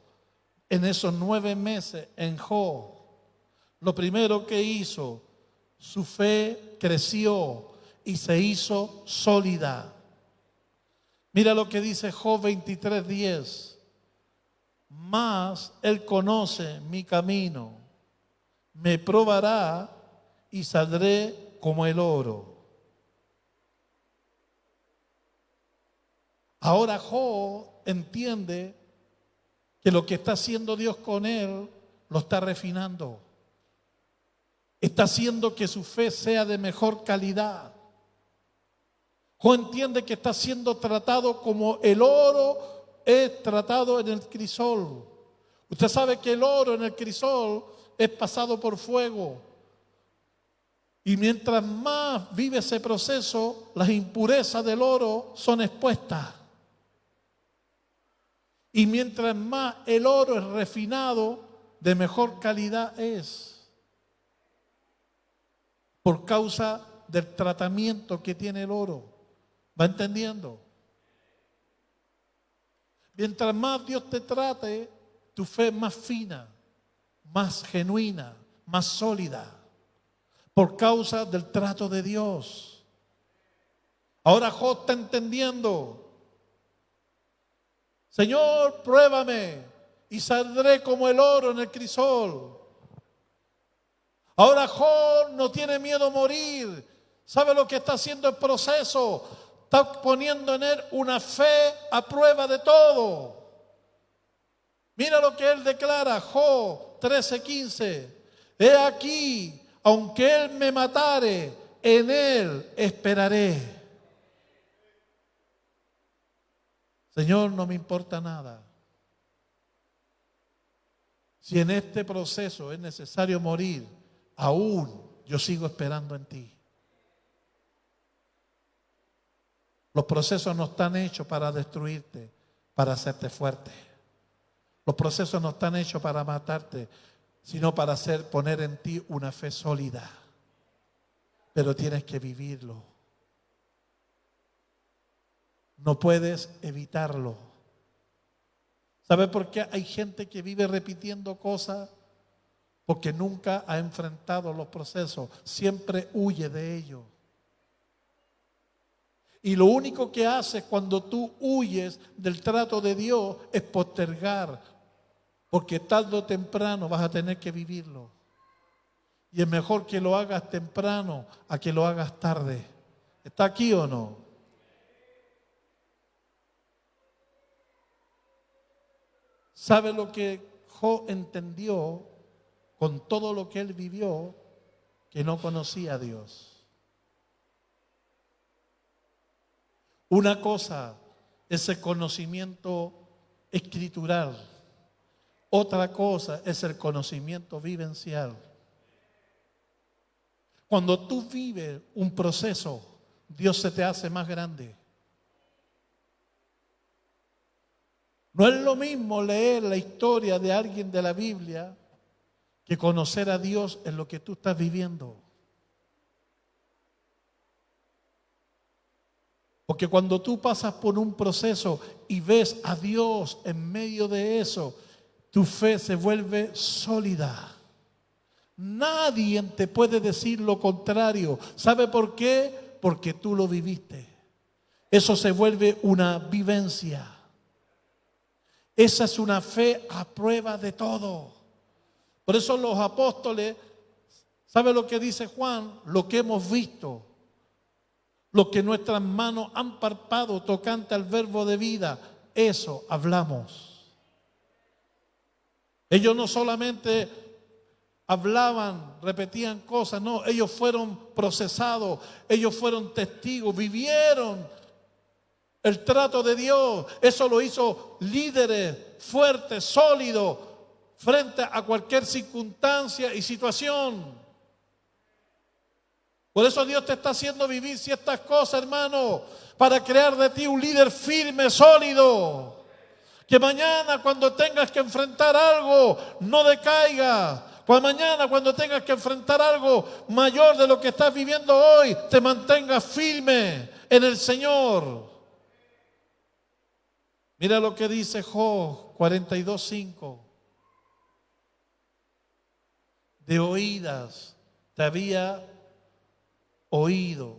en esos 9 meses en Job? Lo primero que hizo, su fe creció y se hizo sólida. Mira lo que dice Job 23:10. Mas Él conoce mi camino, me probará y saldré como el oro. Ahora Job entiende que lo que está haciendo Dios con él lo está refinando. Está haciendo que su fe sea de mejor calidad. Job entiende que está siendo tratado como el oro es tratado en el crisol. Usted sabe que el oro en el crisol es pasado por fuego. Y mientras más vive ese proceso, las impurezas del oro son expuestas. Y mientras más el oro es refinado, de mejor calidad es. Por causa del tratamiento que tiene el oro. ¿Va entendiendo? Mientras más Dios te trate, tu fe es más fina, más genuina, más sólida. Por causa del trato de Dios. Ahora Job está entendiendo. Señor, pruébame y saldré como el oro en el crisol. Ahora Job no tiene miedo a morir. ¿Sabe lo que está haciendo el proceso? Está poniendo en él una fe a prueba de todo. Mira lo que él declara, Job 13:15. He aquí, aunque él me matare, en él esperaré. Señor, no me importa nada. Si en este proceso es necesario morir, aún yo sigo esperando en ti. Los procesos no están hechos para destruirte, para hacerte fuerte. Los procesos no están hechos para matarte, sino para poner en ti una fe sólida. Pero tienes que vivirlo. No puedes evitarlo. ¿Sabe por qué hay gente que vive repitiendo cosas? Porque nunca ha enfrentado los procesos, siempre huye de ellos. Y lo único que haces cuando tú huyes del trato de Dios es postergar, porque tarde o temprano vas a tener que vivirlo. Y es mejor que lo hagas temprano a que lo hagas tarde. ¿Está aquí o no? ¿Sabe lo que Job entendió con todo lo que él vivió? Que no conocía a Dios. Una cosa es el conocimiento escritural. Otra cosa es el conocimiento vivencial. Cuando tú vives un proceso, Dios se te hace más grande. No es lo mismo leer la historia de alguien de la Biblia que conocer a Dios en lo que tú estás viviendo. Porque cuando tú pasas por un proceso y ves a Dios en medio de eso, tu fe se vuelve sólida. Nadie te puede decir lo contrario. ¿Sabe por qué? Porque tú lo viviste. Eso se vuelve una vivencia. Esa es una fe a prueba de todo. Por eso los apóstoles, ¿sabe lo que dice Juan? Lo que hemos visto, lo que nuestras manos han palpado tocante al verbo de vida, eso hablamos. Ellos no solamente hablaban, repetían cosas, no, ellos fueron procesados, ellos fueron testigos, vivieron el trato de Dios. Eso lo hizo líderes fuertes, sólidos, frente a cualquier circunstancia y situación. Por eso Dios te está haciendo vivir ciertas cosas, hermano, para crear de ti un líder firme, sólido. Que mañana cuando tengas que enfrentar algo, no decaiga. Mañana cuando tengas que enfrentar algo mayor de lo que estás viviendo hoy, te mantengas firme en el Señor. Mira lo que dice Job 42:5. De oídas te había oído,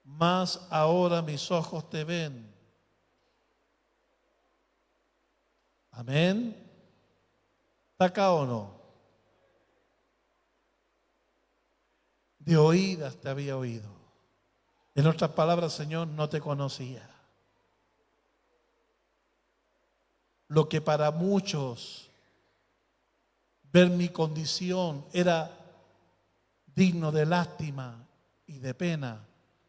mas ahora mis ojos te ven. Amén. ¿Está acá o no? De oídas te había oído. En otras palabras, Señor, no te conocía. Lo que para muchos ver mi condición era digno de lástima y de pena,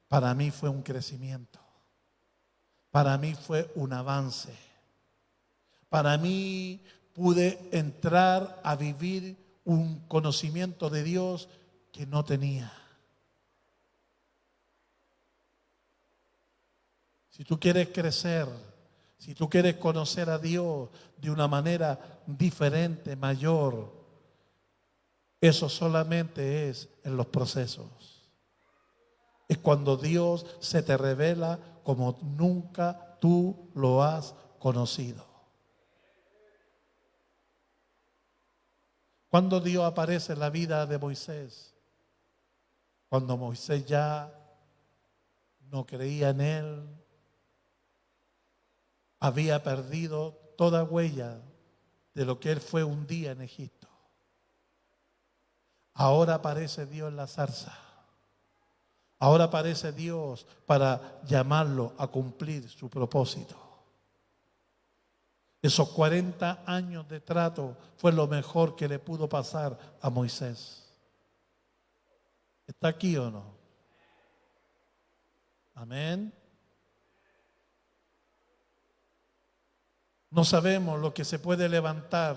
para mí fue un crecimiento. Para mí fue un avance. Para mí pude entrar a vivir un conocimiento de Dios que no tenía. Si tú quieres crecer, si tú quieres conocer a Dios de una manera diferente, mayor, eso solamente es en los procesos. Es cuando Dios se te revela como nunca tú lo has conocido. Cuando Dios aparece en la vida de Moisés, cuando Moisés ya no creía en Él, había perdido toda huella de lo que Él fue un día en Egipto. Ahora aparece Dios en la zarza. Ahora aparece Dios para llamarlo a cumplir su propósito. Esos 40 años de trato fue lo mejor que le pudo pasar a Moisés. ¿Está aquí o no? Amén. No sabemos lo que se puede levantar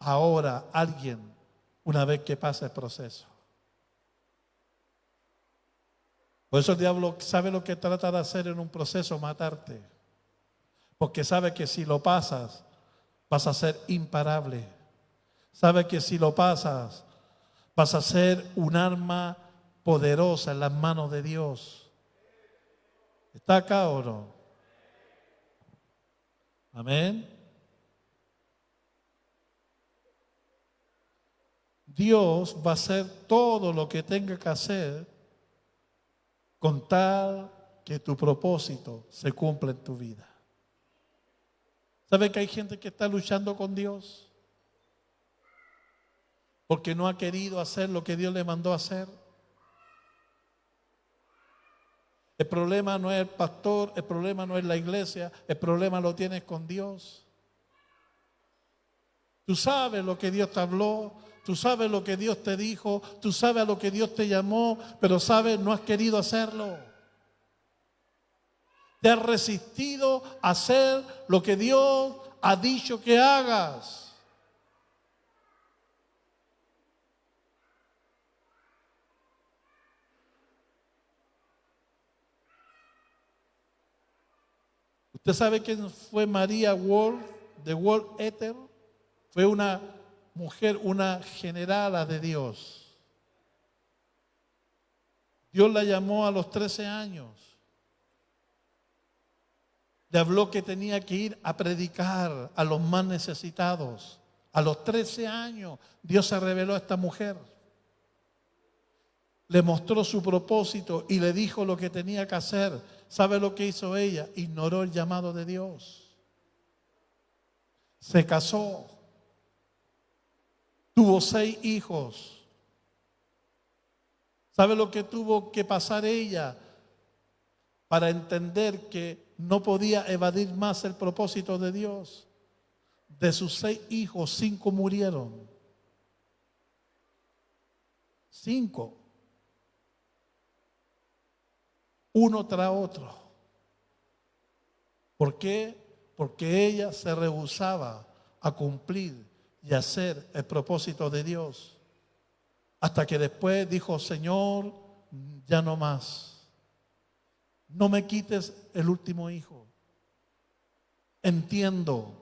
ahora alguien una vez que pasa el proceso. Por eso el diablo sabe lo que trata de hacer en un proceso: matarte. Porque sabe que si lo pasas, vas a ser imparable. Sabe que si lo pasas, vas a ser un arma poderosa en las manos de Dios. ¿Está acá o no? Amén. Dios va a hacer todo lo que tenga que hacer con tal que tu propósito se cumpla en tu vida. ¿Sabe que hay gente que está luchando con Dios porque no ha querido hacer lo que Dios le mandó a hacer? El problema no es el pastor, el problema no es la iglesia, el problema lo tienes con Dios. Tú sabes lo que Dios te habló, tú sabes lo que Dios te dijo, tú sabes a lo que Dios te llamó, pero sabes, no has querido hacerlo. Te has resistido a hacer lo que Dios ha dicho que hagas. ¿Usted sabe quién fue María Ward, de World Ether? Fue una mujer, una generala de Dios. Dios la llamó a los 13 años. Le habló que tenía que ir a predicar a los más necesitados. A los 13 años Dios se reveló a esta mujer. Le mostró su propósito y le dijo lo que tenía que hacer. ¿Sabe lo que hizo ella? Ignoró el llamado de Dios. Se casó. Tuvo 6 hijos. ¿Sabe lo que tuvo que pasar ella para entender que no podía evadir más el propósito de Dios? De sus 6 hijos, 5 murieron. 5. Uno tras otro. ¿Por qué? porque ella se rehusaba a cumplir y hacer el propósito de Dios. Hasta que después dijo: Señor, ya no más. No me quites el último hijo. Entiendo,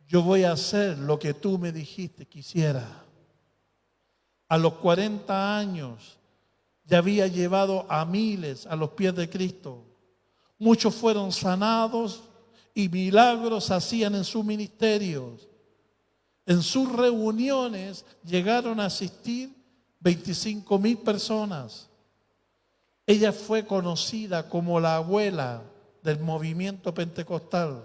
yo voy a hacer lo que tú me dijiste que hiciera. A los 40 años ya había llevado a miles a los pies de Cristo. Muchos fueron sanados y milagros hacían en sus ministerios. En sus reuniones llegaron a asistir 25,000 personas. Ella fue conocida como la abuela del movimiento pentecostal.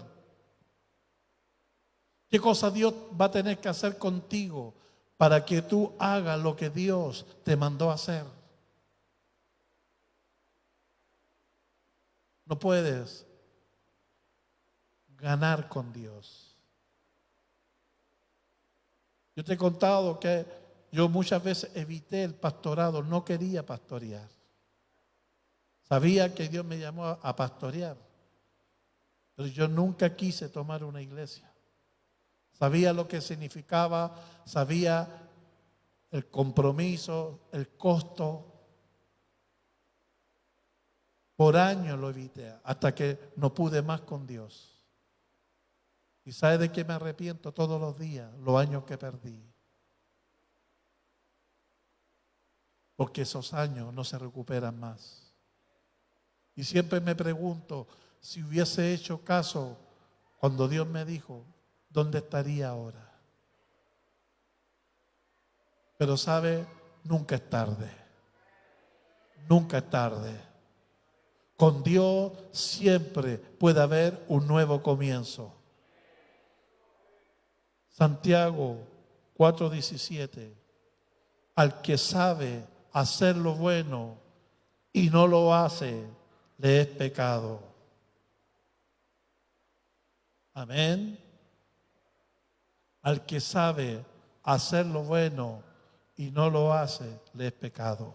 ¿Qué cosa Dios va a tener que hacer contigo para que tú hagas lo que Dios te mandó a hacer? No puedes ganar con Dios. Yo te he contado que yo muchas veces evité el pastorado, no quería pastorear. Sabía que Dios me llamó a pastorear, pero yo nunca quise tomar una iglesia. Sabía lo que significaba, sabía el compromiso, el costo. Por años lo evité, hasta que no pude más con Dios. ¿Y sabe de qué me arrepiento todos los días? Los años que perdí. Porque esos años no se recuperan más. Y siempre me pregunto, si hubiese hecho caso cuando Dios me dijo, ¿dónde estaría ahora? Pero sabe, nunca es tarde. Nunca es tarde. Con Dios siempre puede haber un nuevo comienzo. Santiago 4:17. Al que sabe hacer lo bueno y no lo hace, le es pecado. Amén. Al que sabe hacer lo bueno y no lo hace, le es pecado.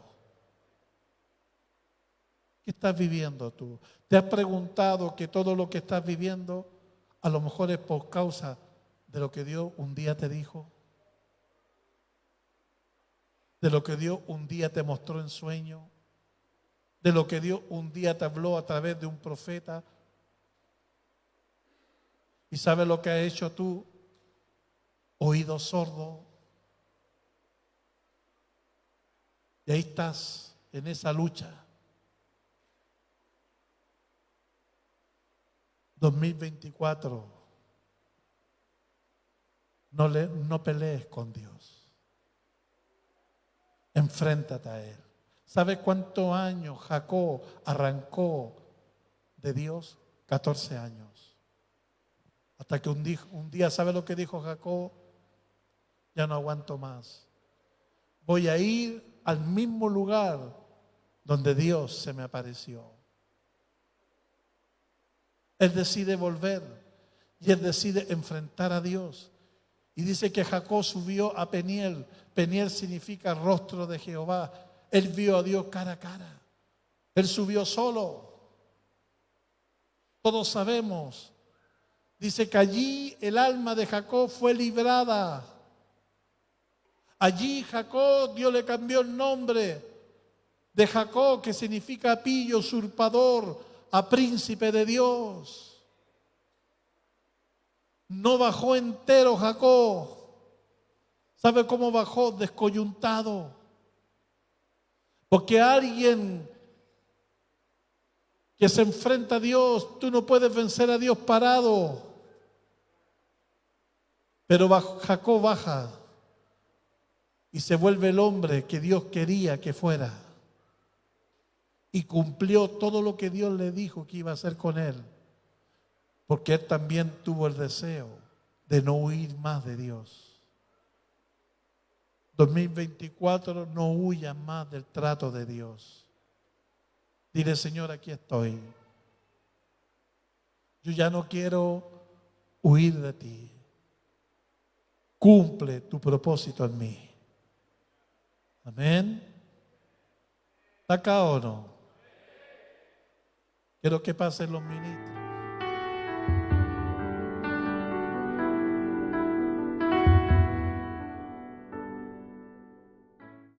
¿Qué estás viviendo tú? ¿Te has preguntado que todo lo que estás viviendo a lo mejor es por causa de lo que Dios un día te dijo? De lo que Dios un día te mostró en sueño, de lo que Dios un día te habló a través de un profeta. ¿Y sabes lo que has hecho tú? Oído sordo. Y ahí estás en esa lucha. 2024. No pelees con Dios. Enfréntate a Él. ¿Sabes cuántos años Jacob arrancó de Dios? 14 años. Hasta que un día, ¿sabe lo que dijo Jacob? Ya no aguanto más. Voy a ir al mismo lugar donde Dios se me apareció. Él decide volver y él decide enfrentar a Dios. Y dice que Jacob subió a Peniel. Peniel significa rostro de Jehová. Él vio a Dios cara a cara. Él subió solo. Todos sabemos. Dice que allí el alma de Jacob fue librada. Allí Jacob, Dios le cambió el nombre de Jacob, que significa pillo, usurpador, a príncipe de Dios. No bajó entero Jacob. ¿Sabe cómo bajó? Descoyuntado. Porque alguien que se enfrenta a Dios, tú no puedes vencer a Dios parado. Pero Jacob baja y se vuelve el hombre que Dios quería que fuera. Y cumplió todo lo que Dios le dijo que iba a hacer con él. Porque él también tuvo el deseo de no huir más de Dios. 2024, no huyas más del trato de Dios. Dile: Señor, aquí estoy. Yo ya no quiero huir de ti. Cumple tu propósito en mí. Amén. ¿Está acá o no? Quiero que pasen los ministros.